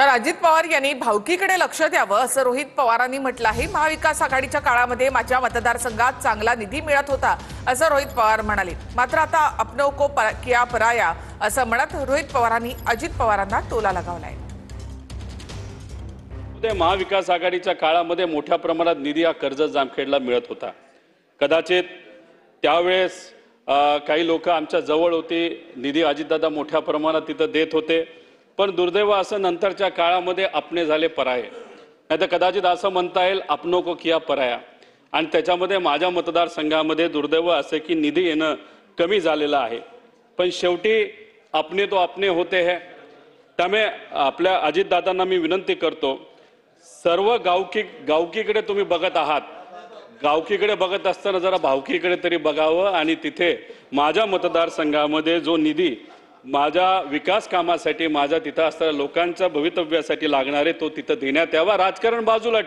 तर अजित पवार यांनी भावकीकडे लक्ष द्यावं असं रोहित पवारांनी म्हटलं आहे। महाविकास आघाडीच्या काळामध्ये माझ्या मतदारसंघात चांगला निधी मिळत होता असं रोहित पवार म्हणाले। मात्र आता अपनों को किया पराया असं म्हणत रोहित पवारांनी अजित पवारांना टोला लगावलाय। महाविकास आघाडीच्या काळामध्ये मोठ्या प्रमाणात निधी हा कर्जत जामखेडला मिळत होता। कदाचित त्यावेळेस काही लोक आमच्या जवळ होते, निधी अजितदादा मोठ्या प्रमाणात तिथं देत होते, पण दुर्दैव असं नंतरच्या काळामध्ये अपने झाले पराये। नाहीतर कदाचित असं म्हणता येईल अपनों को किया पराया। आणि त्याच्यामध्ये माझ्या मतदारसंघामध्ये दुर्दैव असं की निधी येणं कमी झालेलं आहे। पण शेवटी अपने तो अपने होते हैं। त्यामुळे आपल्या अजितदादांना मी विनंती करतो, सर्व गावकीकडे तुम्ही बघत आहात, गावकीकडे बघत असताना जरा भावकीकडे तरी बघावं आणि तिथे माझ्या मतदारसंघामध्ये जो निधी माझ्या विकास कामासाठी, माझ्या तिथं असणाऱ्या लोकांच्या भवितव्यासाठी लागणारे तो तिथं देण्यात यावा। राजकारण बाजूला